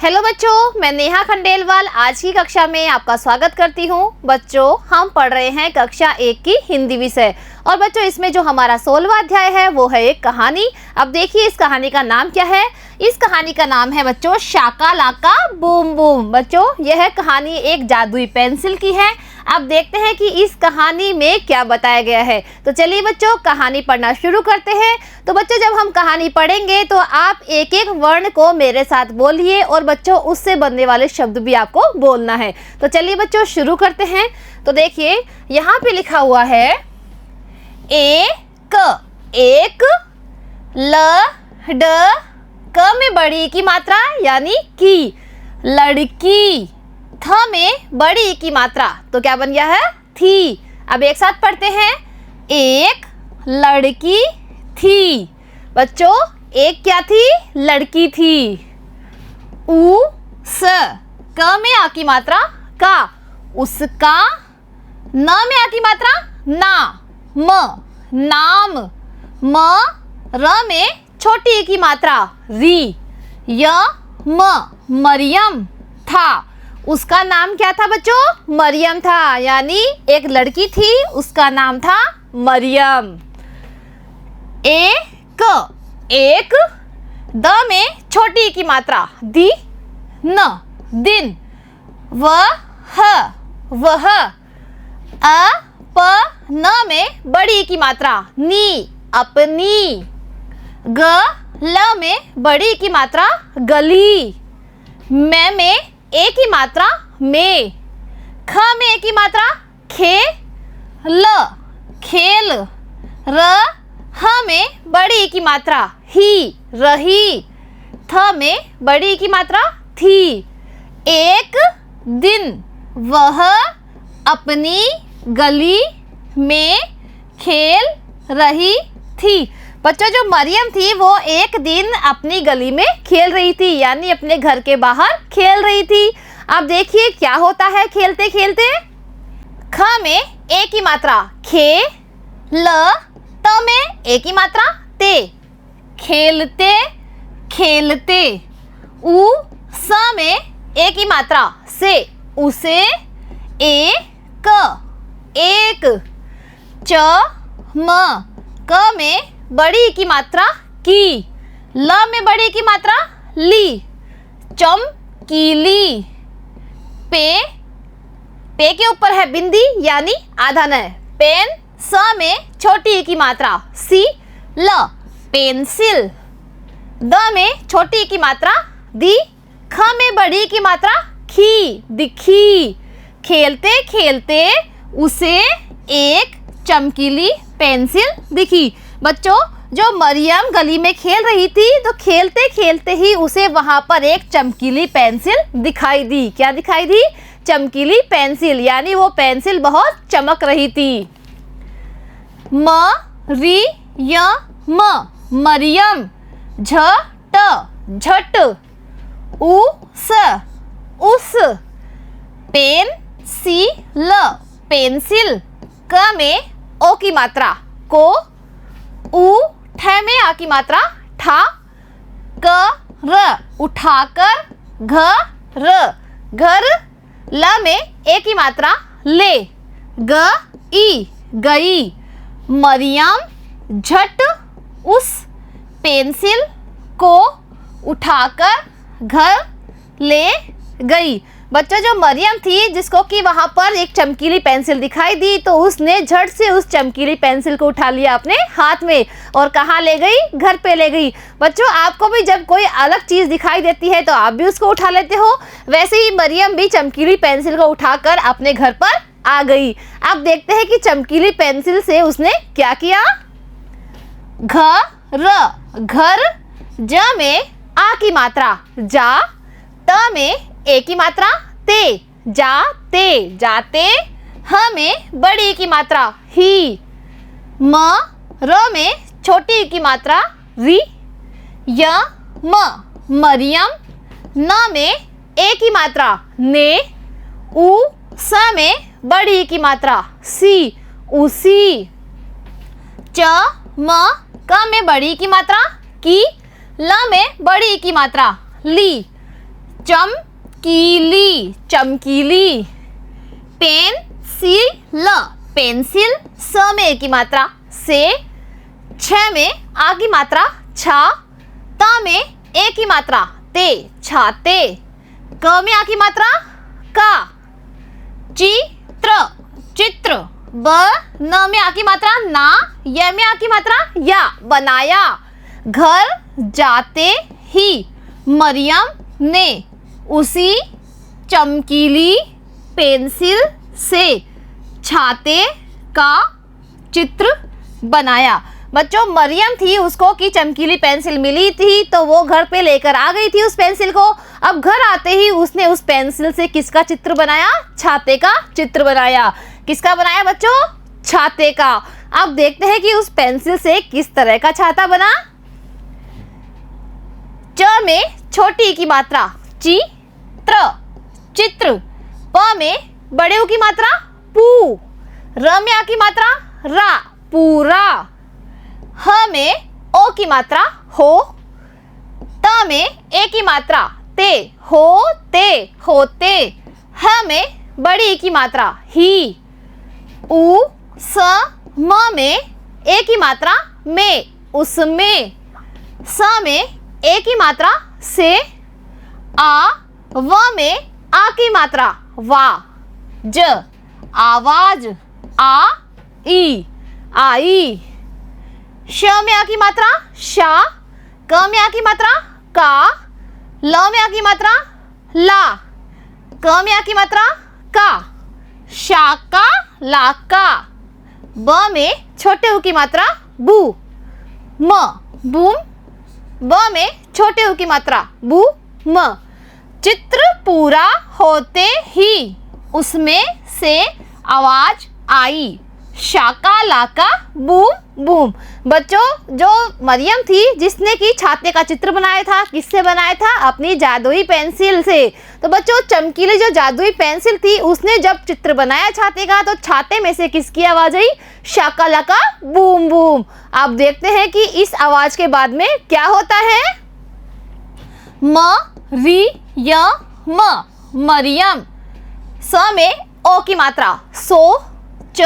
Hello बच्चों, मैं नेहा खंडेलवाल आज की कक्षा में आपका स्वागत करती हूँ। बच्चों, हम पढ़ रहे हैं कक्षा 1 की हिंदी विषय। और बच्चों, इसमें जो हमारा 16वां अध्याय है वो है एक कहानी। अब देखिए इस कहानी का नाम क्या है। इस कहानी का नाम है बच्चों शाका लाका बूम बूम। बच्चों, यह कहानी एक जादुई पेंसिल की है। अब देखते हैं कि इस कहानी में क्या बताया गया है। तो चलिए बच्चों, कहानी पढ़ना शुरू करते हैं। तो बच्चों, जब हम कहानी पढ़ेंगे तो आप एक एक वर्ण को मेरे साथ बोलिए और बच्चों उससे बनने वाले शब्द भी आपको बोलना है। तो चलिए बच्चों शुरू करते हैं। तो देखिए यहाँ पे लिखा हुआ है एक, ल ड क में बड़ी की मात्रा यानी की, लड़की। थ में बड़ी की मात्रा तो क्या बन गया है, थी। अब एक साथ पढ़ते हैं, एक लड़की थी। बच्चों, एक क्या थी, लड़की थी। उ स क में आ की मात्रा का, उसका। न में आ की मात्रा ना, म नाम। म र में छोटी की मात्रा री, य म मरियम था। उसका नाम क्या था बच्चों, मरियम था। यानी एक लड़की थी, उसका नाम था मरियम। एक द में छोटी की मात्रा दी, न दिन। वह न में बड़ी की मात्रा नी, अपनी। ल में बड़ी की मात्रा गली। में ए की मात्रा में। ख में ए की मात्रा खे, ल खेल। ह में बड़ी की मात्रा ही, रही। थ में बड़ी की मात्रा थी। एक दिन वह अपनी गली में खेल रही थी। बच्चों, जो मरियम थी वो एक दिन अपनी गली में खेल रही थी, यानी अपने घर के बाहर खेल रही थी। अब देखिए क्या होता है खेलते खेलते। ख में ए की मात्रा खे, ल त में ए की मात्रा ते, खेलते खेलते। उ स में ए की मात्रा से, उसे। एक। च म क में बड़ी की मात्रा की, ल में बड़ी की मात्रा ली, चमकीली। पे के ऊपर है बिंदी यानी आधा न, पेन। स में छोटी की मात्रा सी, ल पेंसिल। द में छोटी की मात्रा दी, ख में बड़ी की मात्रा खी, दिखी। खेलते खेलते उसे एक चमकीली पेंसिल दिखी। बच्चों, जो मरियम गली में खेल रही थी तो खेलते खेलते ही उसे वहां पर एक चमकीली पेंसिल दिखाई दी। क्या दिखाई दी, चमकीली पेंसिल। यानी वो पेंसिल बहुत चमक रही थी। मरियम। झट उस। पेंसिल। क में ओ की मात्रा को, ठ में आ की मात्रा ठा, उठाकर, घर। ल में ए की मात्रा ले, गई। मरियम झट उस पेंसिल को उठाकर घर ले गई। बच्चों, जो मरियम थी जिसको कि वहां पर एक चमकीली पेंसिल दिखाई दी तो उसने झट से उस चमकीली पेंसिल को उठा लिया अपने हाथ में और कहाँ ले गई, घर पे ले गई। बच्चों, आपको भी जब कोई अलग चीज दिखाई देती है तो आप भी उसको उठा लेते हो। वैसे ही मरियम भी चमकीली पेंसिल को उठाकर अपने घर पर आ गई। अब देखते हैं कि चमकीली पेंसिल से उसने क्या किया। घर। ज में आ की मात्रा जा, त में ए की मात्रा ते, जाते। ह में बड़ी की मात्रा ही, र में छोटी की मात्रा री, मरियम। न में ए की मात्रा ने, स में बड़ी की मात्रा सी, उसी। क में बड़ी की मात्रा की, ल में बड़ी की मात्रा ली, चमकीली, चमकीली। Pencil, pencil. स में ए की मात्रा से, छ में आ की मात्रा छा, त में ए की मात्रा ते, छाते। क में आ की मात्रा का, चित्र, चित्र। ब न में आ की मात्रा ना, य में आ की मात्रा या, बनाया। घर जाते ही मरियम ने उसी चमकीली पेंसिल से छाते का चित्र बनाया। बच्चों, मरियम थी, उसको की चमकीली पेंसिल मिली थी तो वो घर पे लेकर आ गई थी उस पेंसिल को। अब घर आते ही उसने उस पेंसिल से किसका चित्र बनाया? छाते का चित्र बनाया। किसका बनाया बच्चों? छाते का। अब देखते हैं कि उस पेंसिल से किस तरह का छाता बना। च में छोटी की मात्रा ची, त्र, चित्र। प में बड़े उ की मात्रा पू, र में आ की मात्रा रा, पूरा। ह में ओ की मात्रा हो, त में ए की मात्रा ते, होते, होते। ह में बड़ी ई की मात्रा ही, उ, स, म में ए की मात्रा में, उसमें। स में ए की मात्रा से, आ, व में आ की मात्रा वा, ज, आवाज, आ, ई, आई। श में आ की मात्रा शा, क में आ की मात्रा का, ल में आ की मात्रा ला, क में आ की मात्रा का, शाका, लाका। ब में छोटे उ की मात्रा बू, म, बूम। ब में छोटे उ की मात्रा बू, म। चित्र पूरा होते ही उसमें से आवाज आई, शाका लाका बूम बूम। बच्चों, जो मरियम थी जिसने की छाते का चित्र बनाया था, किससे बनाया था? अपनी जादुई पेंसिल से। तो बच्चों, चमकीली जो जादुई पेंसिल थी उसने जब चित्र बनाया छाते का तो छाते में से किसकी आवाज आई? शाका लाका बूम बूम। आप देखते हैं कि इस आवाज के बाद में क्या होता है। म, री, य, म, मरियम। स में ओ की मात्रा सो, च,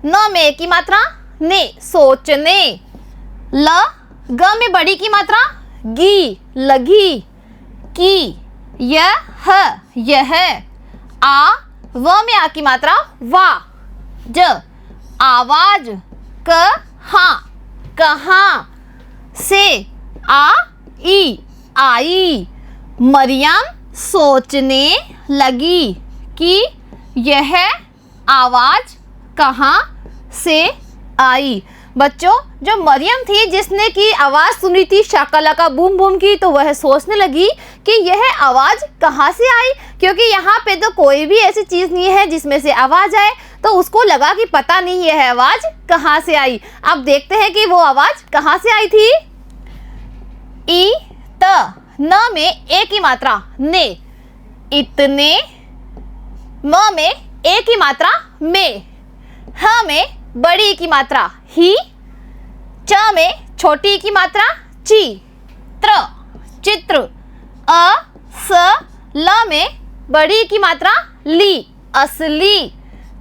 न में ए की मात्रा ने, सोचने। ल, ग में बड़ी की मात्रा गी, लगी, की। यह, यह। आ, व में आ की मात्रा वा, ज, आवाज। क, हा, कहाँ। से, आ, ई, आई। मरियम सोचने लगी कि यह आवाज कहाँ से आई। बच्चों, जो मरियम थी जिसने की आवाज सुनी थी शाकालाका बूम बूम की, तो वह सोचने लगी कि यह आवाज कहाँ से आई, क्योंकि यहाँ पे तो कोई भी ऐसी चीज नहीं है जिसमें से आवाज आए। तो उसको लगा कि पता नहीं यह आवाज कहाँ से आई। अब देखते हैं कि वो आवाज कहाँ से आई थी। ई, त, न में ए की मात्रा ने, इतने। म में ए की मात्रा में, ह में बड़ी की मात्रा ही, च में छोटी की मात्रा ची, त्र, चित्र। अ, स, ल में बड़ी की मात्रा ली, असली।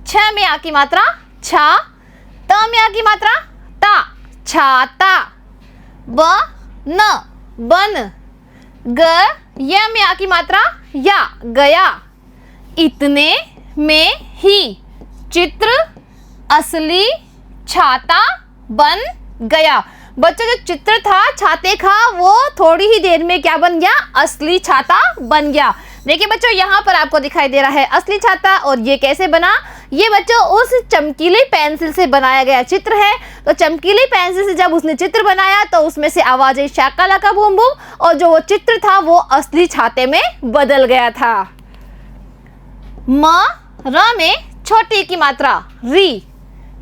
छ में आ की मात्रा छा, त में आ की मात्रा ता, छाता। ब, न, बन। ग, य में आ की मात्रा या, गया। इतने में ही चित्र असली छाता बन गया। बच्चों, जो चित्र था छाते का वो थोड़ी ही देर में क्या बन गया? असली छाता बन गया। देखिए बच्चों, यहाँ पर आपको दिखाई दे रहा है असली छाता। और ये कैसे बना? ये बच्चों उस चमकीली पेंसिल से बनाया गया चित्र है। तो चमकीली पेंसिल से जब उसने चित्र बनाया तो उसमें से आवाज आई शाका लाका बूम बूम, और जो वो चित्र था वो असली छाते में बदल गया था। म, र में छोटी की मात्रा री,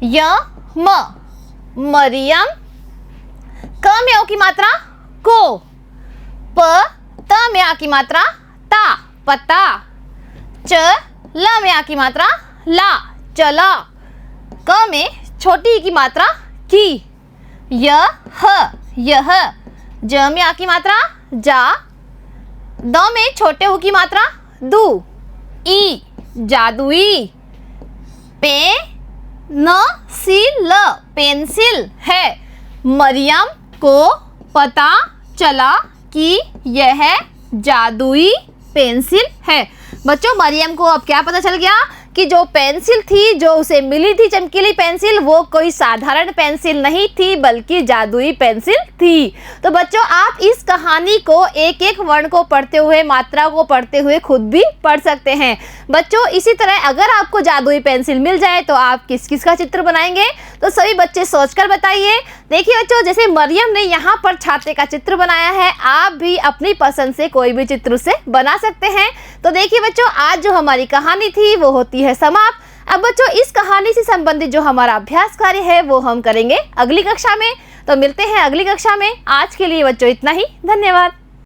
य, म, मरियम। क में ओ की मात्रा को, प, त में आ की मात्रा ता, पता। च, ल में आ की मात्रा ला, चला। क में छोटी की मात्रा की, य, ह, यह। ज में आ की मात्रा जा, द में छोटे ऊ की मात्रा दू, ई जादुई, पे न सिल पेंसिल है। मरियम को पता चला कि यह जादुई पेंसिल है। बच्चों मरियम को अब क्या पता चल गया कि जो पेंसिल थी, जो उसे मिली थी चमकीली पेंसिल, वो कोई साधारण पेंसिल नहीं थी बल्कि जादुई पेंसिल थी। तो बच्चों आप इस कहानी को एक एक वर्ण को पढ़ते हुए, मात्रा को पढ़ते हुए खुद भी पढ़ सकते हैं। बच्चों इसी तरह अगर आपको जादुई पेंसिल मिल जाए तो आप किस किस का चित्र बनाएंगे, तो सभी बच्चे सोचकर बताइए। देखिए बच्चों, जैसे मरियम ने यहाँ पर छाते का चित्र बनाया है, आप भी अपनी पसंद से कोई भी चित्र से बना सकते हैं। तो देखिए बच्चों, आज जो हमारी कहानी थी वो होती है समाप्त। अब बच्चों इस कहानी से संबंधित जो हमारा अभ्यास कार्य है वो हम करेंगे अगली कक्षा में। तो मिलते हैं अगली कक्षा में। आज के लिए बच्चों इतना ही। धन्यवाद।